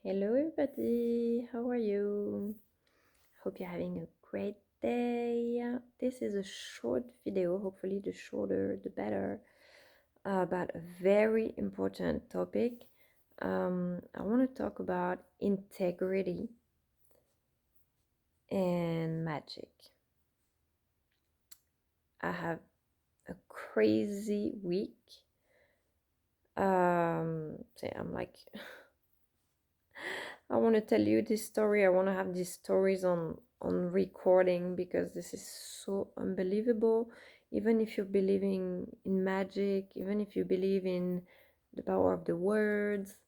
Hello, everybody. How are you? Hope you're having a great day. This is a short video, hopefully, the shorter the better, about a very important topic. I want to talk about integrity and magic. I have a crazy week. I'm like, I want to tell you this story. I want to have these stories on recording because this is so unbelievable. Even if you're believing in magic, even if you believe in the power of the words,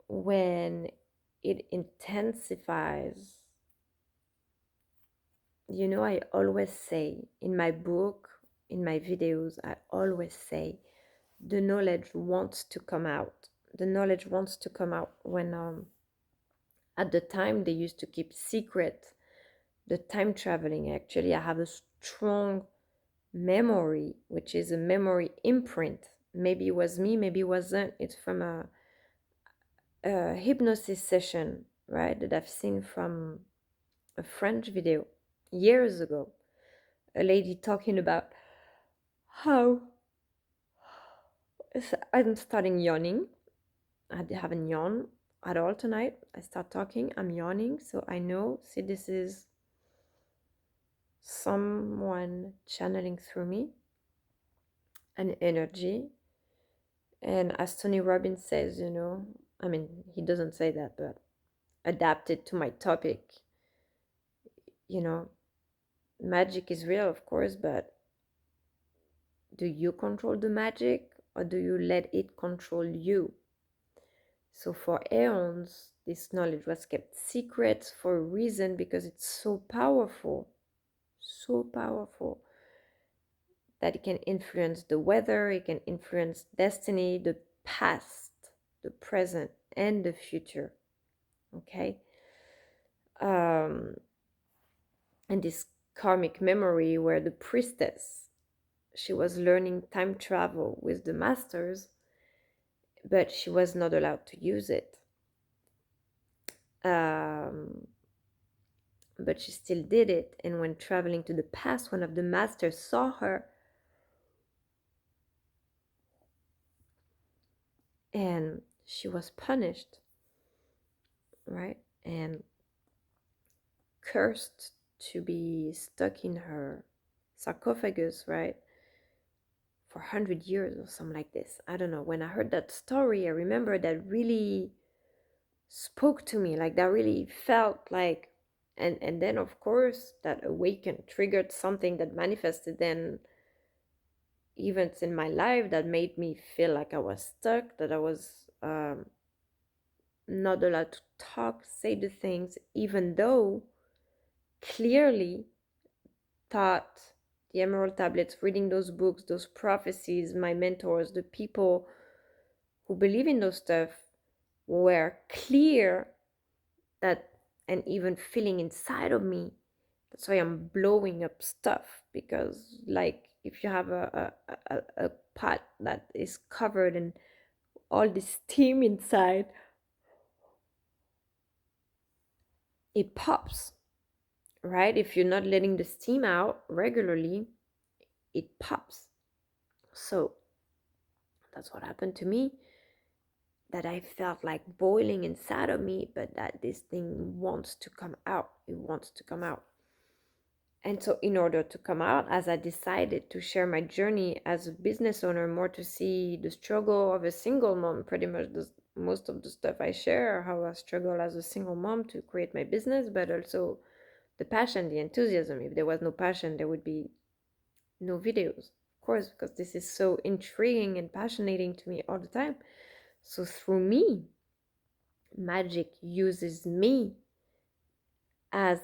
when it intensifies, I always say in my book, in my videos, I always say the knowledge wants to come out. The knowledge wants to come out when at the time they used to keep secret the time traveling. Actually, I have a strong memory, which is a memory imprint. Maybe it was me, maybe it wasn't. It's from a hypnosis session, right, that I've seen from a French video years ago. A lady talking about how I'm starting yawning. I haven't yawned at all tonight. I start talking, I'm yawning, so I know, see, this is someone channeling through me an energy. And as Tony Robbins says, I mean, he doesn't say that, but adapted to my topic, you know, magic is real, of course, but do you control the magic or do you let it control you? So for aeons, this knowledge was kept secret for a reason because it's so powerful that it can influence the weather, it can influence destiny, the past, the present, and the future. Okay? Um, and this karmic memory where the priestess, she was learning time travel with the masters, but she was not allowed to use it. Um, but she still did it. And when traveling to the past, one of the masters saw her and she was punished, right? And cursed to be stuck in her sarcophagus, right? For 100 years or something like this. I don't know. When I heard that story, I remember that really spoke to me, like that really felt like, and then of course that awakened, triggered something that manifested then events in my life that made me feel like I was stuck, that I was not allowed to talk, say the things, even though clearly thought the Emerald Tablets, reading those books, those prophecies, my mentors, the people who believe in those stuff were clear that, and even feeling inside of me, that's why I'm blowing up stuff, because like if you have a pot that is covered in all this steam inside, it pops, right? If you're not letting the steam out regularly, it pops. So that's what happened to me, that I felt like boiling inside of me, but that this thing wants to come out. It wants to come out. And so, in order to come out, as I decided to share my journey as a business owner, more to see the struggle of a single mom, pretty much most of the stuff I share, how I struggle as a single mom to create my business, but also the passion, the enthusiasm. If there was no passion, there would be no videos, of course, because this is so intriguing and passionating to me all the time. So, through me, magic uses me as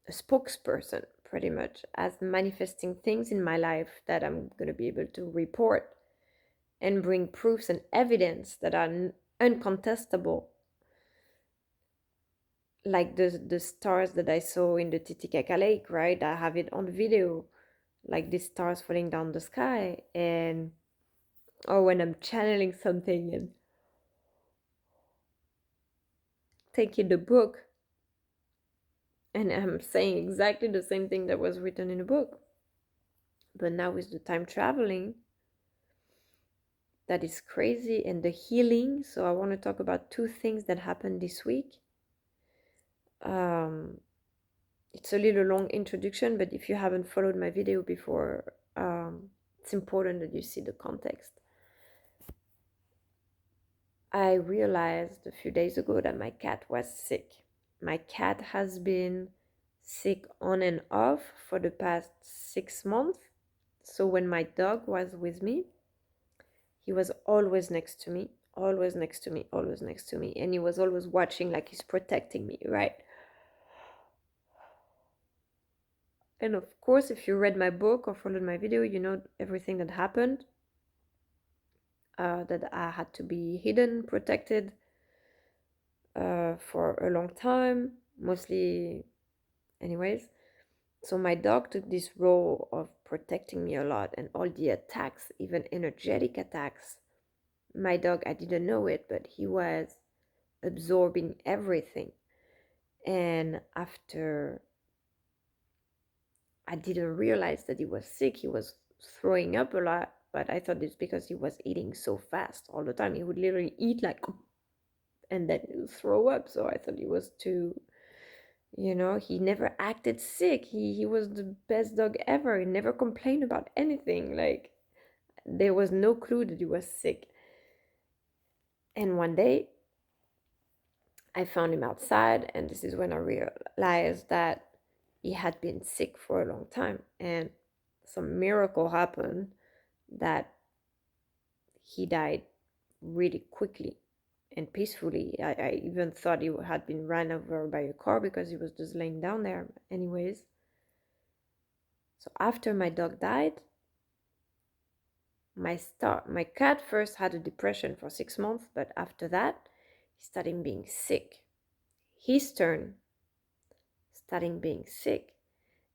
a spokesperson, pretty much, as manifesting things in my life that I'm going to be able to report and bring proofs and evidence that are uncontestable, like the stars that I saw in the Titicaca Lake, right? I have it on video, like these stars falling down the sky, and or when I'm channeling something and taking the book and I'm saying exactly the same thing that was written in the book. But now with the time traveling, that is crazy, and the healing. So I want to talk about two things that happened this week. Um, it's a little long introduction, but if you haven't followed my video before, it's important that you see the context. I realized a few days ago that my cat was sick. My cat has been sick on and off for the past 6 months. So when my dog was with me, he was always next to me, always next to me, always next to me. And he was always watching like he's protecting me, right? And of course, if you read my book or followed my video, you know everything that happened, that I had to be hidden, protected for a long time, mostly, anyways. So my dog took this role of protecting me a lot, and all the attacks, even energetic attacks. My dog, I didn't know it, but he was absorbing everything. And after I didn't realize that he was sick, he was throwing up a lot, but I thought it's because he was eating so fast all the time. He would literally eat like and then throw up. So I thought he was too, he never acted sick. He was the best dog ever. He never complained about anything. Like there was no clue that he was sick. And one day I found him outside, and this is when I realized that he had been sick for a long time, and some miracle happened that he died really quickly and peacefully. I even thought he had been run over by a car because he was just laying down there. Anyways, so after my dog died, my cat first had a depression for 6 months, but after that, he started being sick. His turn starting being sick.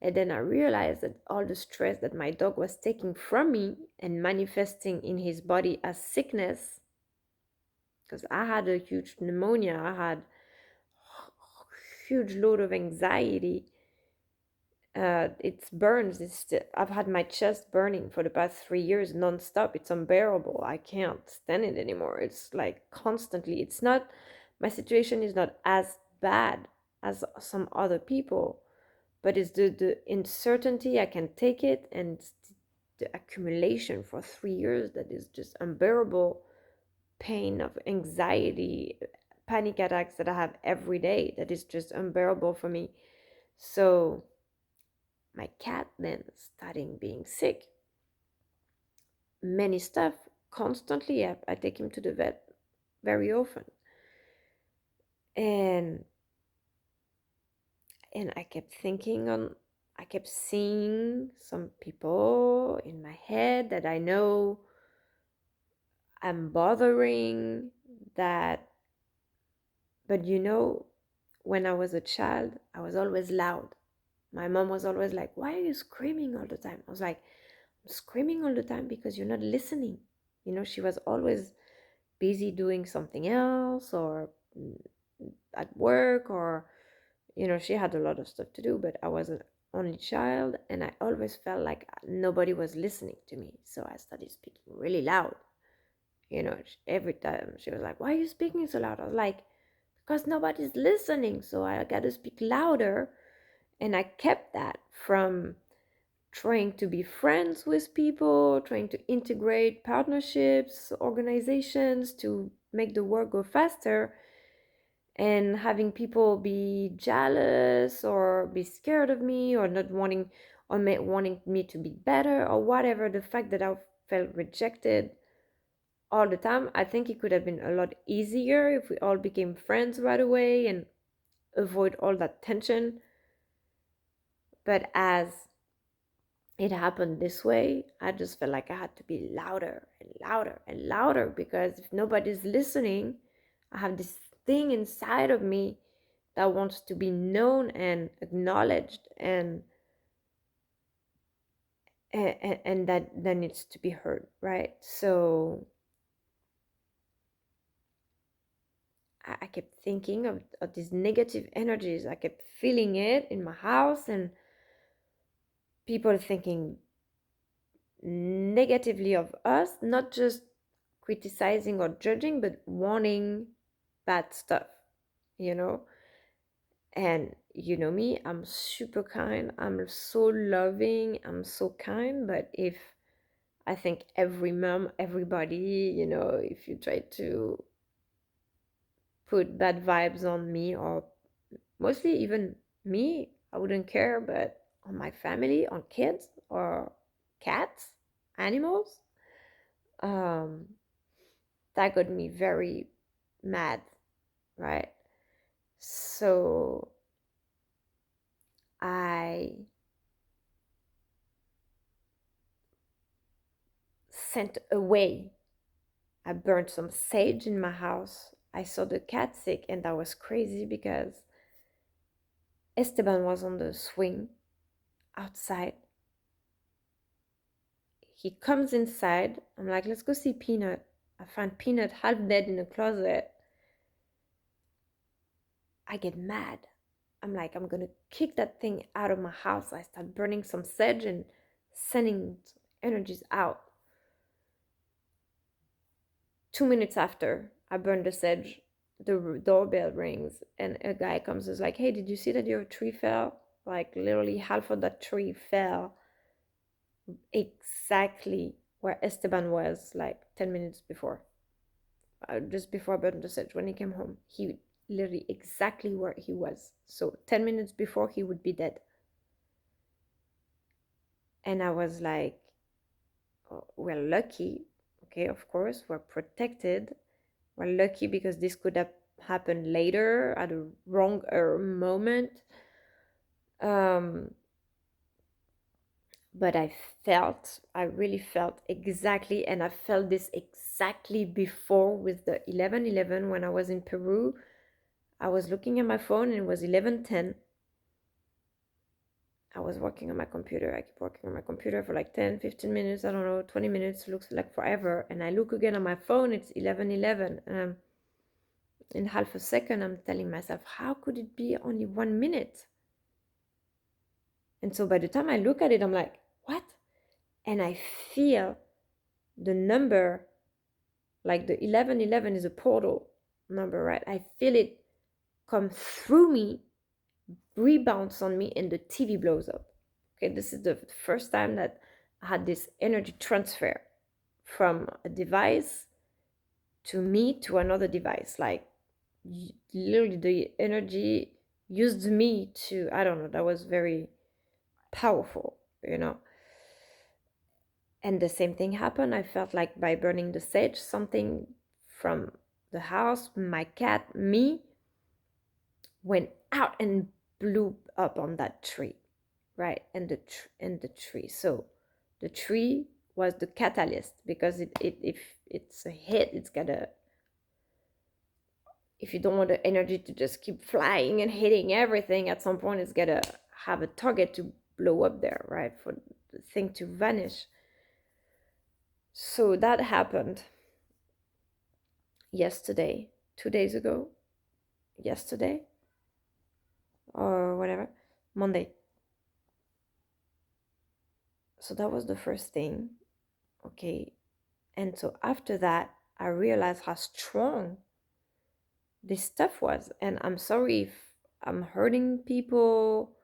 And then I realized that all the stress that my dog was taking from me and manifesting in his body as sickness, because I had a huge pneumonia, I had a huge load of anxiety. It burns. I've had my chest burning for the past 3 years nonstop. It's unbearable. I can't stand it anymore. It's like constantly. It's not, my situation is not as bad as some other people, but it's the uncertainty. I can take it, and it's the accumulation for 3 years that is just unbearable pain of anxiety, panic attacks that I have every day that is just unbearable for me. So my cat then starting being sick, many stuff constantly. I take him to the vet very often, and I kept thinking on, I kept seeing some people in my head that I know I'm bothering, that, but when I was a child, I was always loud. My mom was always like, "Why are you screaming all the time?" I was like, "I'm screaming all the time because you're not listening." She was always busy doing something else, or at work, or she had a lot of stuff to do, but I was an only child, and I always felt like nobody was listening to me. So I started speaking really loud. Every time she was like, "Why are you speaking so loud?" I was like, "Because nobody's listening, so I gotta speak louder." And I kept that from trying to be friends with people, trying to integrate partnerships, organizations to make the work go faster, and having people be jealous or be scared of me, or not wanting, or wanting me to be better, or whatever. The fact that I felt rejected all the time, I think it could have been a lot easier if we all became friends right away and avoid all that tension. But as it happened this way, I just felt like I had to be louder and louder and louder, because if nobody's listening, I have this thing inside of me that wants to be known and acknowledged, and that needs to be heard, right? So I kept thinking of these negative energies. I kept feeling it in my house, and people thinking negatively of us, not just criticizing or judging, but wanting bad stuff, you know? And you know me, I'm super kind. I'm so loving. I'm so kind. But if I think every mom, everybody, if you try to put bad vibes on me, or mostly even me, I wouldn't care, but on my family, on kids or cats, animals, um, that got me very mad, right? So I sent away. I burned some sage in my house. I saw the cat sick, and that was crazy because Esteban was on the swing outside. He comes inside. I'm like, let's go see Peanut. I find Peanut half dead in a closet. I get mad. I'm like, I'm gonna kick that thing out of my house. I start burning some sage and sending energies out. 2 minutes after I burn the sage, the doorbell rings and a guy comes and is like, hey, did you see that your tree fell? Like literally half of that tree fell exactly where Esteban was like 10 minutes before. Just before I burned the sage, when he came home, he literally exactly where he was. So 10 minutes before he would be dead. And I was like, oh, we're lucky. Okay, of course, we're protected. We're lucky because this could have happened later at a wronger moment. Um, but I really felt exactly, and I felt this exactly before with the 11:11 when I was in Peru. I was looking at my phone and it was 11:10. I was working on my computer. I keep working on my computer for like 10, 15 minutes, I don't know, 20 minutes, looks like forever. And I look again on my phone, it's 11:11. And in half a second, I'm telling myself, how could it be only 1 minute? And so by the time I look at it, I'm like, what? And I feel the number, like the 11:11 is a portal number, right? I feel it come through me, rebounds on me, and the TV blows up. Okay, this is the first time that I had this energy transfer from a device to me to another device. Like literally the energy used me to, I don't know, that was very powerful. And the same thing happened. I felt like by burning the sage, something from the house, my cat, me, went out and blew up on that tree, right? And the tree. So the tree was the catalyst because if it's a hit, it's gotta. If you don't want the energy to just keep flying and hitting everything, at some point it's gotta have a target to blow up there, right? For the thing to vanish. So that happened yesterday, 2 days ago, yesterday, or whatever, Monday. So that was the first thing. Okay. And so after that, I realized how strong this stuff was. And I'm sorry if I'm hurting people,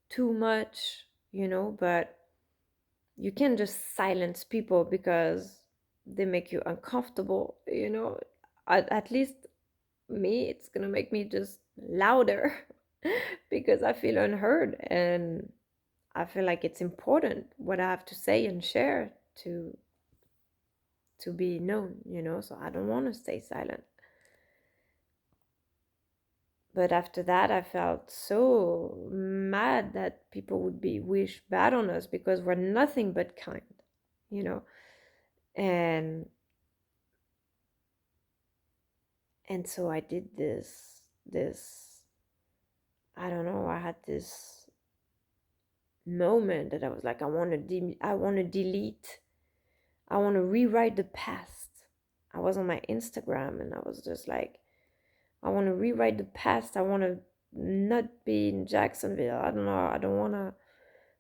too much, but you can't just silence people because they make you uncomfortable. At least me, it's gonna make me just louder because I feel unheard, and I feel like it's important what I have to say and share to be known. So I don't want to stay silent. But after that, I felt so mad that people would be wish bad on us because we're nothing but you know. And so I did this. I don't know. I had this moment that I was like, I want to delete. I want to rewrite the past. I was on my Instagram and I was just like, I want to rewrite the past. I want to not be in Jacksonville. I don't know. I don't want to.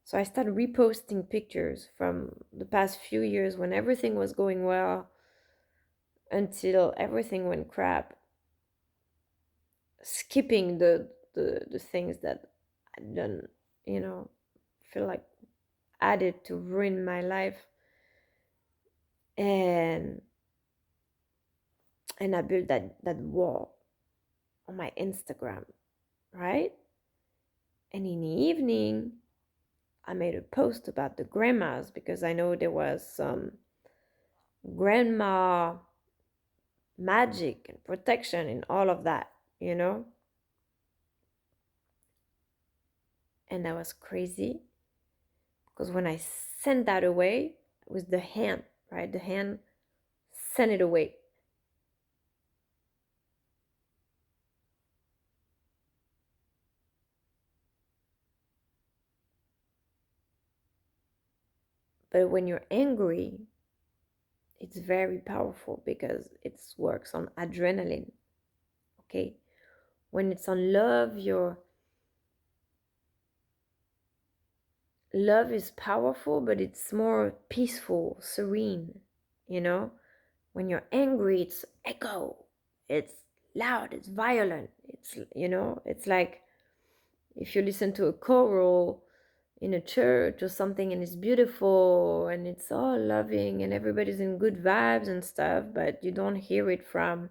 So I started reposting pictures from the past few years when everything was going well until everything went crap, skipping the things that I done, you know, feel like added to ruin my life. And I built that wall on my Instagram, right? And in the evening, I made a post about the grandmas because I know there was some grandma magic and protection in all of that, you know? And that was crazy because when I sent that away with the hand, right? The hand sent it away. But when you're angry, it's very powerful because it works on adrenaline, okay? When it's on love, your love is powerful, but it's more peaceful, serene, you know? When you're angry, it's echo, it's loud, it's violent, it's, you know, it's like if you listen to a choral in a church or something and it's beautiful and it's all loving and everybody's in good vibes and stuff, but you don't hear it from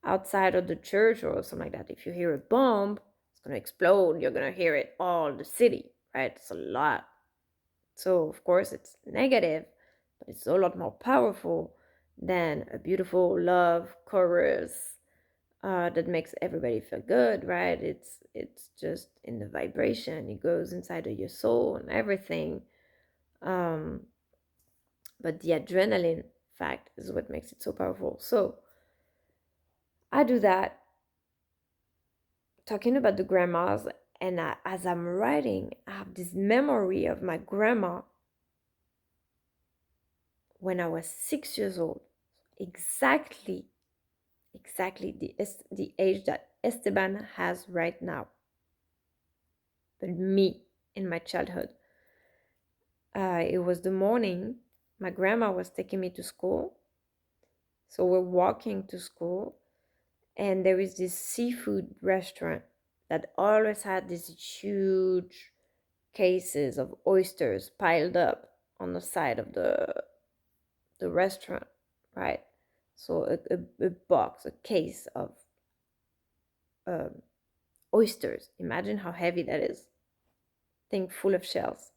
outside of the church or something like that. If you hear a bomb, it's going to explode, you're going to hear it all the city, right? It's a lot. So of course it's negative, but it's a lot more powerful than a beautiful love chorus that makes everybody feel good, right? It's just in the vibration. It goes inside of your soul and everything. Um, but the adrenaline fact is what makes it so powerful. So I do that, talking about the grandmas, and as I'm writing, I have this memory of my grandma when I was 6 years old, exactly, exactly the age that Esteban has right now, but me in my childhood. It was the morning. My grandma was taking me to school. So we're walking to school, and there is this seafood restaurant that always had these huge cases of oysters piled up on the side of the restaurant, right? So a box, a case of um, oysters. Imagine how heavy that is. Thing full of shells.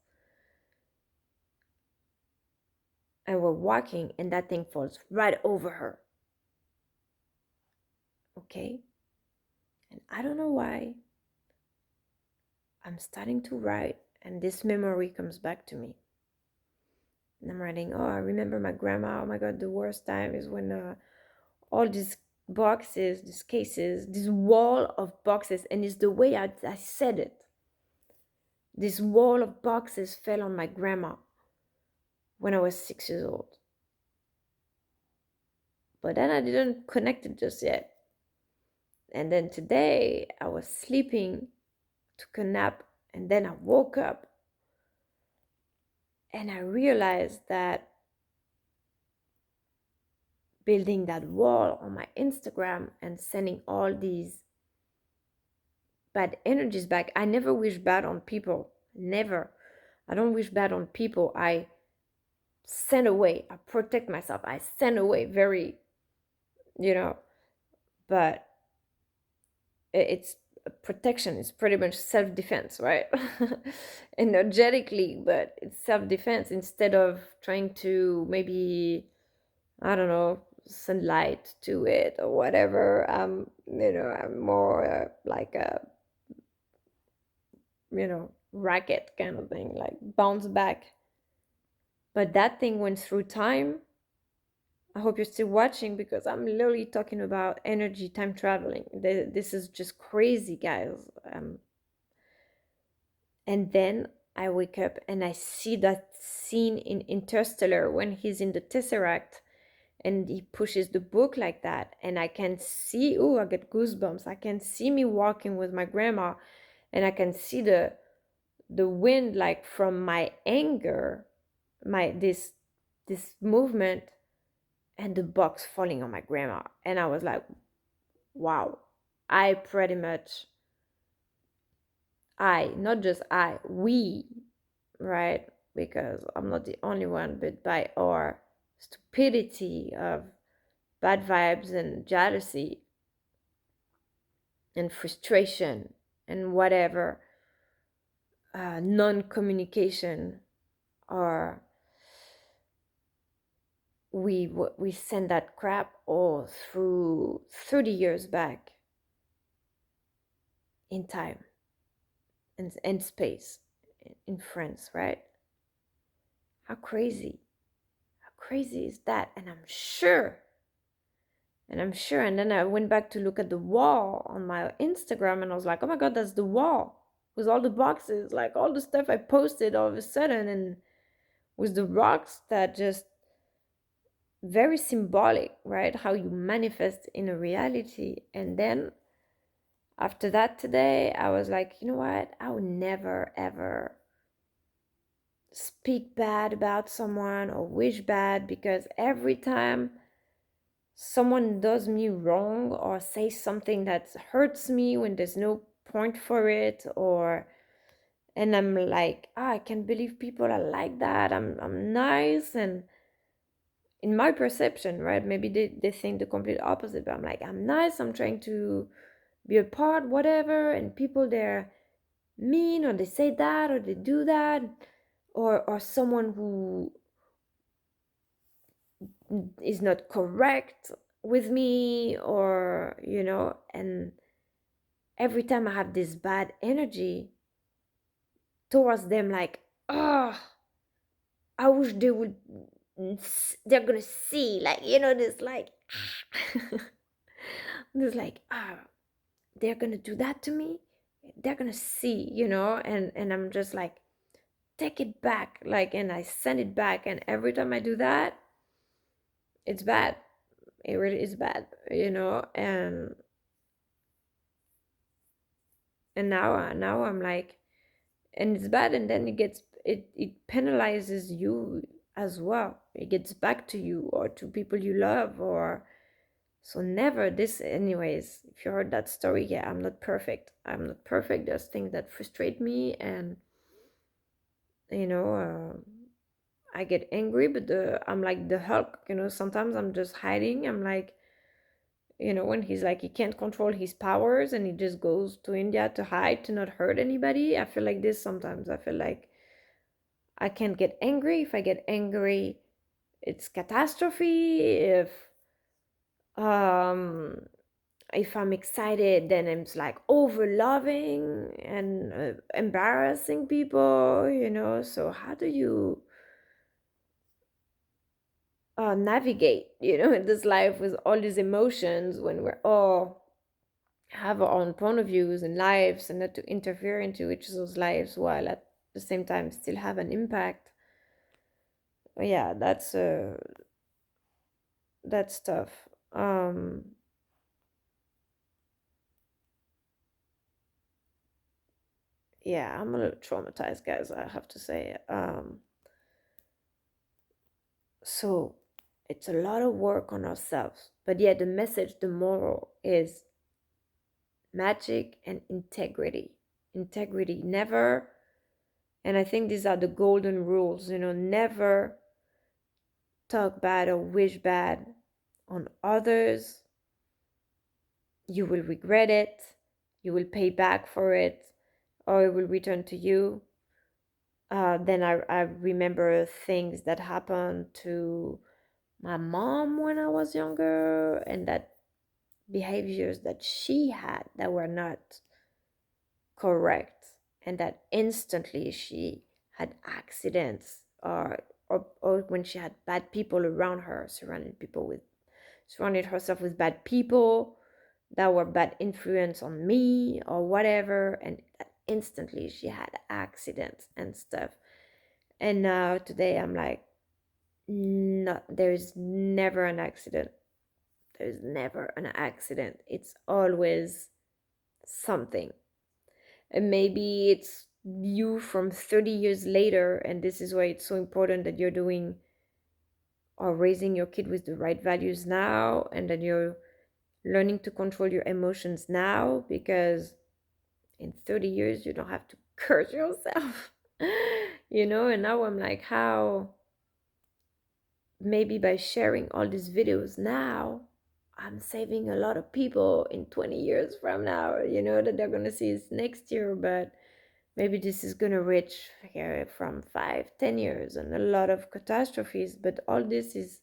And we're walking, and that thing falls right over her. Okay? And I don't know why I'm starting to write, and this memory comes back to me. And I'm writing, oh, I remember my grandma. Oh my God, the worst time is when all these boxes, these cases, this wall of boxes, and it's the way I said it. This wall of boxes fell on my grandma when I was 6 years old. But then I didn't connect it just yet. And then today I was sleeping, took a nap, and then I woke up and I realized that building that wall on my Instagram and sending all these bad energies back. I never wish bad on people. Never. I don't wish bad on people. I send away. I protect myself. I send away very, you know, but it's protection. It's pretty much self-defense, right? Energetically, but it's self-defense instead of trying to maybe, I don't know, send light to it or whatever. I'm more like a, racket kind of thing, like bounce back. But that thing went through time. I hope you're still watching because I'm literally talking about energy, time traveling. This is just crazy, guys. And then I wake up and I see that scene in Interstellar when he's in the Tesseract and he pushes the book like that, and I can see, oh, I get goosebumps. I can see me walking with my grandma, and I can see the wind, like from my anger, my this movement, and the box falling on my grandma. And I was like, wow, I pretty much, not just we, right? Because I'm not the only one, but by our stupidity of bad vibes and jealousy and frustration and whatever, non-communication, or we send that crap all through 30 years back in time and space in France, right? How crazy, how crazy is that? And then I went back to look at the wall on my Instagram, and I was like, oh my God, that's the wall with all the boxes, like all the stuff I posted all of a sudden, and with the rocks that just very symbolic, right? How you manifest in a reality. And then after that today, I was like, you know what? I would never ever speak bad about someone or wish bad, because every time someone does me wrong or say something that hurts me when there's no point for it, or and I'm like, ah, I can't believe people are like that. I'm nice, and in my perception, right? Maybe they think the complete opposite, but I'm like, I'm nice, I'm trying to be a part, whatever, and people they're mean, or they say that, or they do that, or someone who is not correct with me, or and every time I have this bad energy towards them, like, oh, I wish they would, they're gonna see, like, this, like, this, like, ah, they're gonna do that to me, they're gonna see, and I'm just like, take it back, like, and I send it back, and every time I do that, it's bad. It really is bad, and now I'm like, and it's bad, and then it penalizes you as well. It gets back to you or to people you love, or so never this. Anyways, if you heard that story, yeah, I'm not perfect. There's things that frustrate me, and you know I get angry, but I'm like the Hulk, sometimes I'm just hiding. I'm like, when he's like, he can't control his powers and he just goes to India to hide, to not hurt anybody. I feel like this sometimes. I feel like I can't get angry. If I get angry, it's catastrophe. Um if I'm excited, then I'm like over loving and embarrassing people, so how do you navigate, in this life with all these emotions when we're all have our own point of views and lives, and not to interfere into each other's lives while at the same time still have an impact. Yeah, that's tough. Yeah, I'm a little traumatized, guys, I have to say. So it's a lot of work on ourselves, but yeah, the message, the moral is magic and integrity, never. And I think these are the golden rules, never talk bad or wish bad on others. You will regret it, you will pay back for it, or it will return to you. Then I remember things that happened to my mom when I was younger, and that behaviors that she had that were not correct, and that instantly she had accidents, or when she had bad people around her, surrounded herself with bad people that were bad influence on me or whatever, and that instantly she had accidents and stuff. And now today I'm like, No, there's never an accident. There's never an accident. It's always something. And maybe it's you from 30 years later, and this is why it's so important that you're doing or raising your kid with the right values now, and that you're learning to control your emotions now, because in 30 years you don't have to curse yourself. And now I'm like, how maybe by sharing all these videos now, I'm saving a lot of people in 20 years from now, that they're going to see this next year. But maybe this is going to reach here from 5, 10 years and a lot of catastrophes. But all this is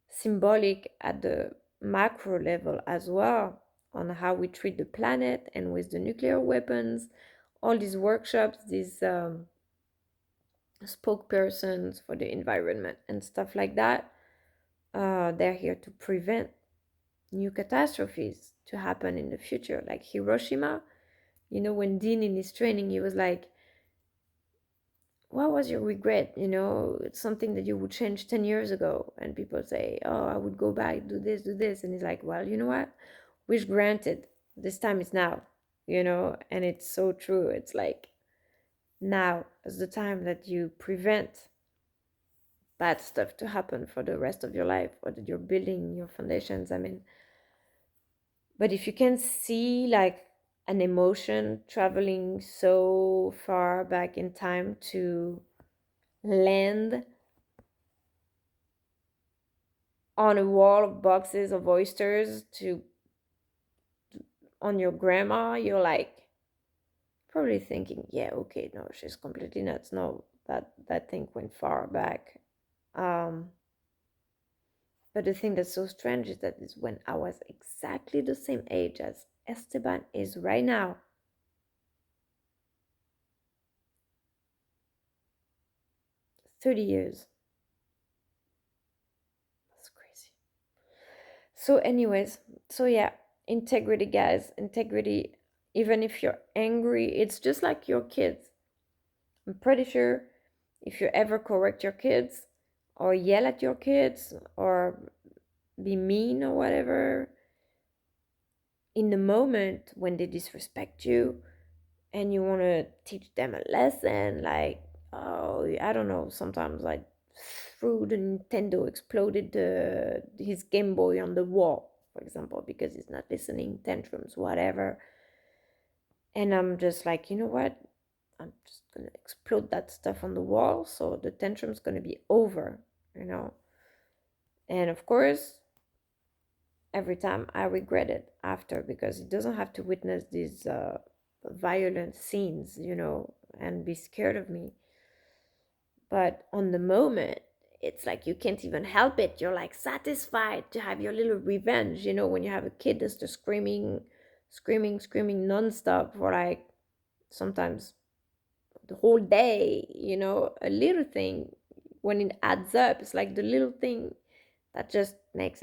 symbolic at the macro level as well, on how we treat the planet, and with the nuclear weapons, all these workshops, these spokespersons for the environment and stuff like that. They're here to prevent new catastrophes to happen in the future, like Hiroshima. When Dean in his training, he was like, what was your regret? It's something that you would change 10 years ago. And people say, oh, I would go back, do this, do this. And he's like, well, you know what? Wish granted. This time is now, and it's so true. It's like, now is the time that you prevent bad stuff to happen for the rest of your life, or that you're building your foundations. I mean, but if you can see like an emotion traveling so far back in time to land on a wall of boxes of oysters to on your grandma, you're like probably thinking, yeah, okay, no, she's completely nuts. No, that thing went far back. Um, but the thing that's so strange is that is when I was exactly the same age as Esteban is right now, 30 years. That's crazy. So, anyways, so yeah, integrity, guys, integrity. Even if you're angry, it's just like your kids. I'm pretty sure if you ever correct your kids, or yell at your kids, or be mean or whatever, in the moment when they disrespect you and you want to teach them a lesson, like, oh, I don't know, sometimes like threw the Nintendo, exploded his Game Boy on the wall, for example, because he's not listening, tantrums, whatever. And I'm just like, you know what? I'm just gonna explode that stuff on the wall, so the tantrum's gonna be over. And of course, every time I regret it after, because it doesn't have to witness these violent scenes, and be scared of me. But on the moment, it's like you can't even help it. You're like satisfied to have your little revenge, when you have a kid that's just screaming, screaming, screaming nonstop for like sometimes the whole day, a little thing, when it adds up, it's like the little thing that just makes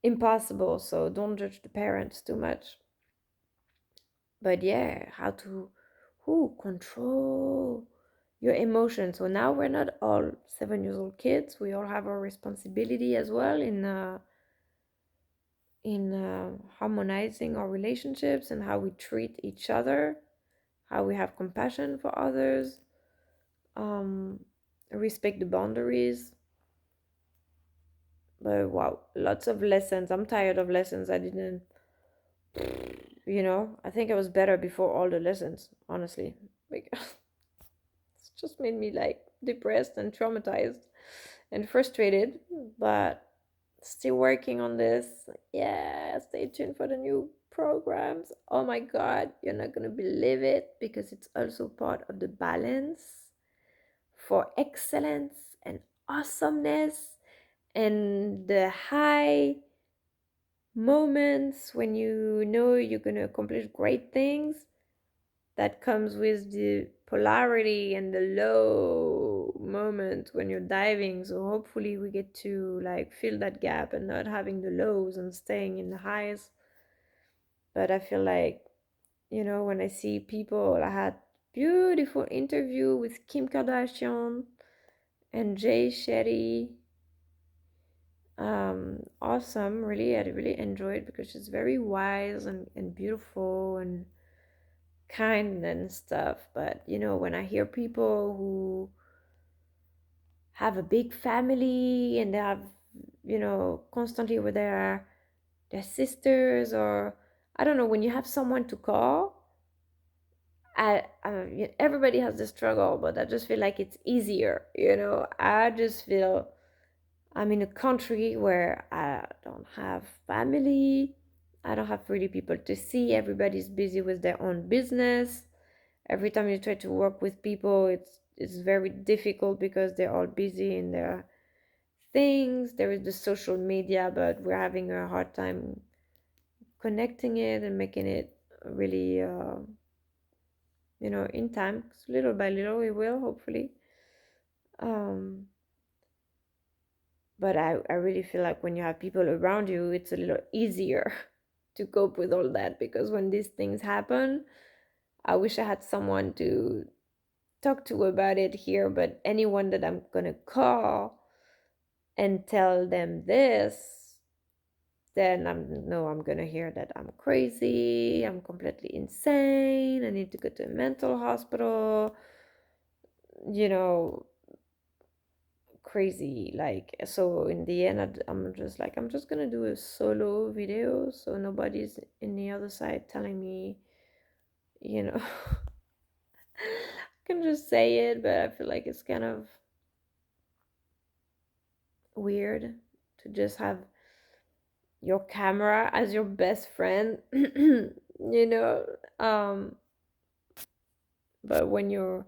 impossible. So don't judge the parents too much. But yeah, how to who control your emotions. So now we're not all 7 years old kids. We all have our responsibility as well in harmonizing our relationships, and how we treat each other, how we have compassion for others, um, respect the boundaries. But wow, lots of lessons. I'm tired of lessons I didn't, I think I was better before all the lessons, honestly. Like, it's just made me like depressed and traumatized and frustrated, but still working on this. Yeah, stay tuned for the new programs. Oh my god, you're not gonna believe it, because it's also part of the balance for excellence and awesomeness, and the high moments when you know you're going to accomplish great things, that comes with the polarity and the low moment when you're diving. So hopefully we get to like fill that gap and not having the lows and staying in the highs. But I feel like, when I see people, I had beautiful interview with Kim Kardashian, and Jay Shetty. Awesome, really, I really enjoyed because she's very wise and beautiful and kind and stuff. But when I hear people who have a big family and they have, constantly with their sisters, or I don't know, when you have someone to call, everybody has the struggle, but I just feel like it's easier. I just feel I'm in a country where I don't have family. I don't have really people to see. Everybody's busy with their own business. Every time you try to work with people, it's very difficult because they're all busy in their things. There is the social media, but we're having a hard time connecting it and making it really, in time. 'Cause little by little, it will hopefully. Um, but I really feel like when you have people around you, it's a little easier to cope with all that, because when these things happen, I wish I had someone to talk to about it here. But anyone that I'm gonna call and tell them this, then I'm gonna hear that I'm crazy, I'm completely insane, I need to go to a mental hospital, you know, crazy. Like, so in the end, I'm just like, I'm just gonna do a solo video so nobody's in the other side telling me, I can just say it, but I feel like it's kind of weird to just have your camera as your best friend, you know. But when you're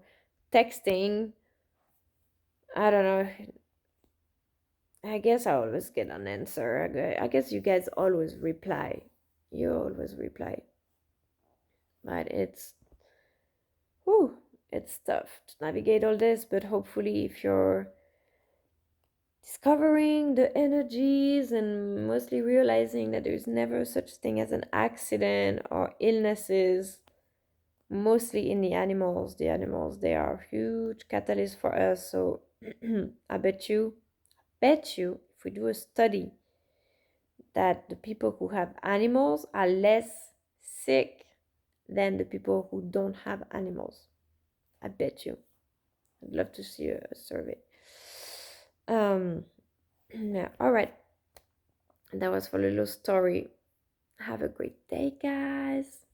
texting, I don't know. I guess I always get an answer. I guess you guys always reply. You always reply. But whew, it's tough to navigate all this. But hopefully, if you're discovering the energies and mostly realizing that there's never such thing as an accident or illnesses, mostly in the animals. The animals, they are huge catalysts for us. So I bet you, if we do a study, that the people who have animals are less sick than the people who don't have animals. I bet you. I'd love to see a survey. Um, yeah, all right. That was for a little story. Have a great day, guys.